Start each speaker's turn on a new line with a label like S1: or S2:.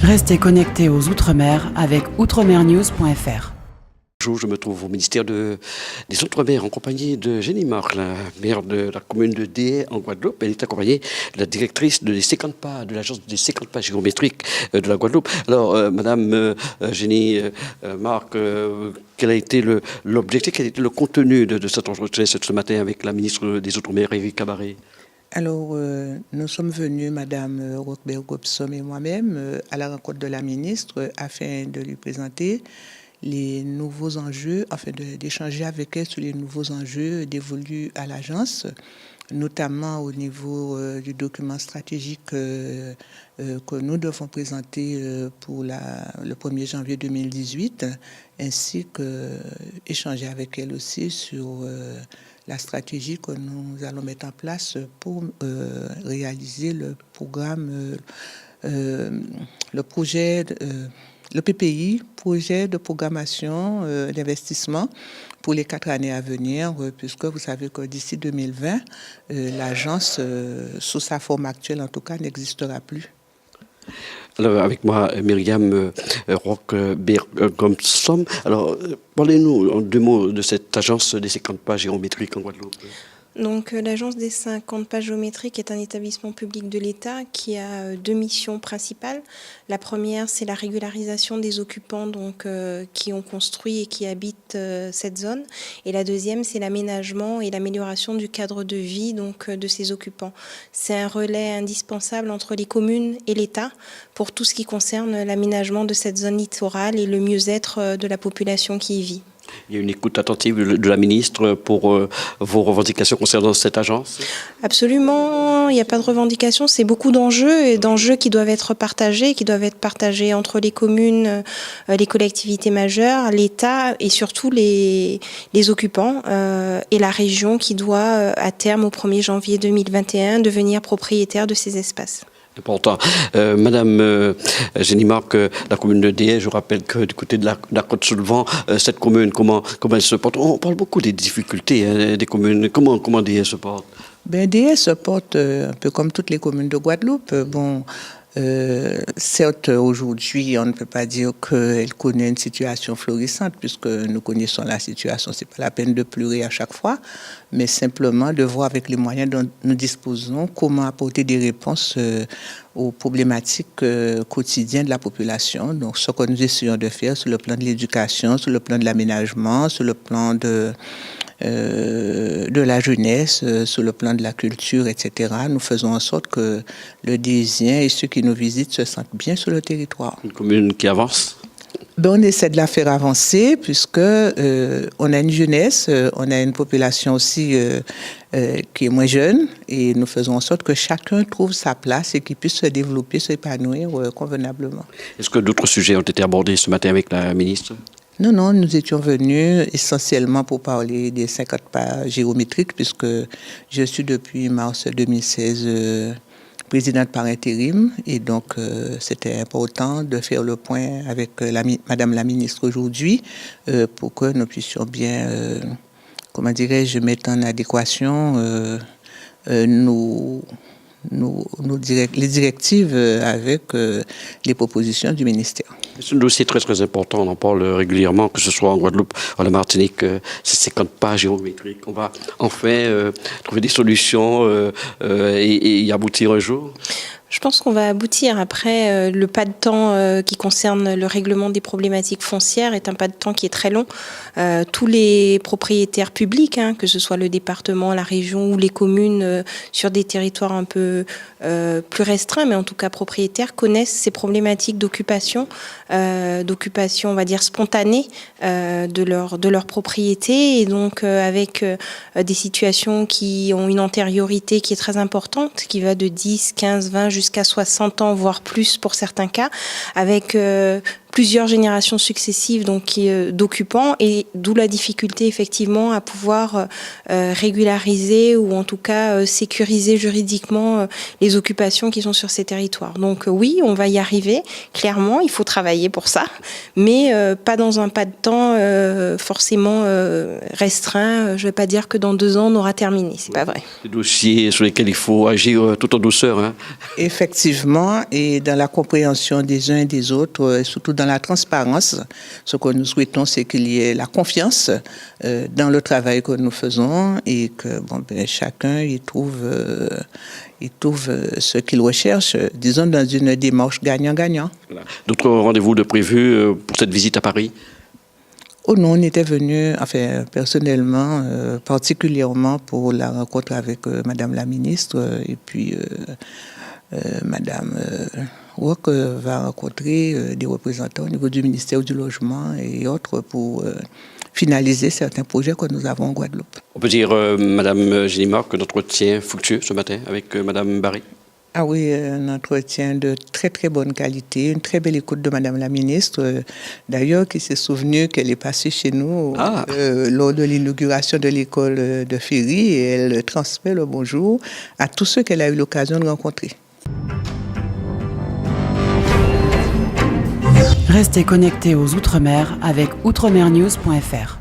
S1: Restez connectés aux Outre-mer avec outremernews.fr.
S2: Je me trouve au ministère des Outre-mer en compagnie de Jenny Marc, la maire de la commune de Déhay en Guadeloupe. Elle est accompagnée de la directrice des 50 pas, de l'agence des 50 pas géométriques de la Guadeloupe. Alors, Madame Jenny Marc, quel a été l'objectif, quel a été le contenu de cet entretien ce matin avec la ministre des Outre-mer, Éric Cabaret?
S3: Alors, nous sommes venus, Madame Roquebert-Gobson et moi-même, à la rencontre de la ministre afin de lui présenter les nouveaux enjeux, afin d'échanger avec elle sur les nouveaux enjeux dévolus à l'agence, notamment au niveau du document stratégique que nous devons présenter pour le 1er janvier 2018, ainsi que échanger avec elle aussi sur la stratégie que nous allons mettre en place pour réaliser le programme, le projet, le PPI, projet de programmation d'investissement pour les 4 années à venir, puisque vous savez que d'ici 2020, l'agence, sous sa forme actuelle en tout cas, n'existera plus.
S2: Alors, avec moi, Myriam Roquebert-Gobson. Alors, parlez-nous en 2 mots de cette agence des 50 pas géométriques en Guadeloupe.
S4: Donc, l'agence des 50 pas géométriques est un établissement public de l'État qui a 2 missions principales. La première, c'est la régularisation des occupants qui ont construit et qui habitent cette zone. Et la deuxième, c'est l'aménagement et l'amélioration du cadre de vie de ces occupants. C'est un relais indispensable entre les communes et l'État pour tout ce qui concerne l'aménagement de cette zone littorale et le mieux-être de la population qui y vit.
S2: Il y a une écoute attentive de la ministre pour vos revendications concernant cette agence?
S4: Absolument, il n'y a pas de revendications, c'est beaucoup d'enjeux et d'enjeux qui doivent être partagés entre les communes, les collectivités majeures, l'État et surtout les occupants et la région qui doit à terme au 1er janvier 2021 devenir propriétaire de ces espaces.
S2: Important. Madame Jenny Marc, la commune de Déhay, je rappelle que du côté de la Côte-sous-le-Vent, cette commune, comment elle se porte? On parle beaucoup des difficultés des communes. Comment Déhay se porte?
S3: Déhay se porte un peu comme toutes les communes de Guadeloupe. Certes, aujourd'hui, on ne peut pas dire qu'elle connaît une situation florissante, puisque nous connaissons la situation. C'est pas la peine de pleurer à chaque fois, mais simplement de voir avec les moyens dont nous disposons comment apporter des réponses aux problématiques quotidiennes de la population. Donc, ce que nous essayons de faire sur le plan de l'éducation, sur le plan de l'aménagement, sur le plan de la jeunesse, sur le plan de la culture, etc. Nous faisons en sorte que le Déhésiens et ceux qui nous visitent se sentent bien sur le territoire.
S2: Une commune qui avance?
S3: On essaie de la faire avancer puisque on a une jeunesse, on a une population aussi qui est moins jeune et nous faisons en sorte que chacun trouve sa place et qu'il puisse se développer, s'épanouir convenablement.
S2: Est-ce que d'autres sujets ont été abordés ce matin avec la ministre?
S3: Non, nous étions venus essentiellement pour parler des 50 pas géométriques puisque je suis depuis mars 2016 présidente par intérim et donc c'était important de faire le point avec Madame la ministre aujourd'hui pour que nous puissions bien, mettre en adéquation les directives avec les propositions du ministère.
S2: C'est un dossier très très important, on en parle régulièrement, que ce soit en Guadeloupe, en Martinique, ces 50 pas géométriques. On va enfin trouver des solutions et y aboutir un jour.
S4: Je pense qu'on va aboutir. Après, le pas de temps qui concerne le règlement des problématiques foncières est un pas de temps qui est très long. Tous les propriétaires publics, que ce soit le département, la région ou les communes sur des territoires un peu plus restreints, mais en tout cas propriétaires, connaissent ces problématiques d'occupation, on va dire spontanée de leur propriété. Et donc avec des situations qui ont une antériorité qui est très importante, qui va de 10, 15, 20 jusqu'à 60 ans, voire plus pour certains cas, avec plusieurs générations successives d'occupants, et d'où la difficulté effectivement à pouvoir régulariser ou en tout cas sécuriser juridiquement les occupations qui sont sur ces territoires. Donc oui, on va y arriver, clairement, il faut travailler pour ça, mais pas dans un pas de temps forcément restreint. Je ne vais pas dire que dans 2 ans on aura terminé, c'est pas vrai.
S2: Des dossiers sur lesquels il faut agir tout en douceur. Hein.
S3: Effectivement, et dans la compréhension des uns et des autres, et surtout dans la transparence, ce que nous souhaitons, c'est qu'il y ait la confiance dans le travail que nous faisons et que chacun y trouve ce qu'il recherche, disons, dans une démarche gagnant-gagnant.
S2: Voilà. D'autres rendez-vous de prévus pour cette visite à Paris?
S3: Oh non, on était venu, personnellement, particulièrement pour la rencontre avec Madame la ministre, et puis Madame Roch va rencontrer des représentants au niveau du ministère du Logement et autres pour finaliser certains projets que nous avons en Guadeloupe.
S2: On peut dire, Madame Génie-Marc, que notre entretien fructueux ce matin avec Madame Barry?
S3: Ah oui, un entretien de très très bonne qualité, une très belle écoute de Madame la ministre, d'ailleurs qui s'est souvenue qu'elle est passée chez nous lors de l'inauguration de l'école de Ferry, et elle transmet le bonjour à tous ceux qu'elle a eu l'occasion de rencontrer.
S1: Restez connectés aux Outre-mer avec outremernews.fr.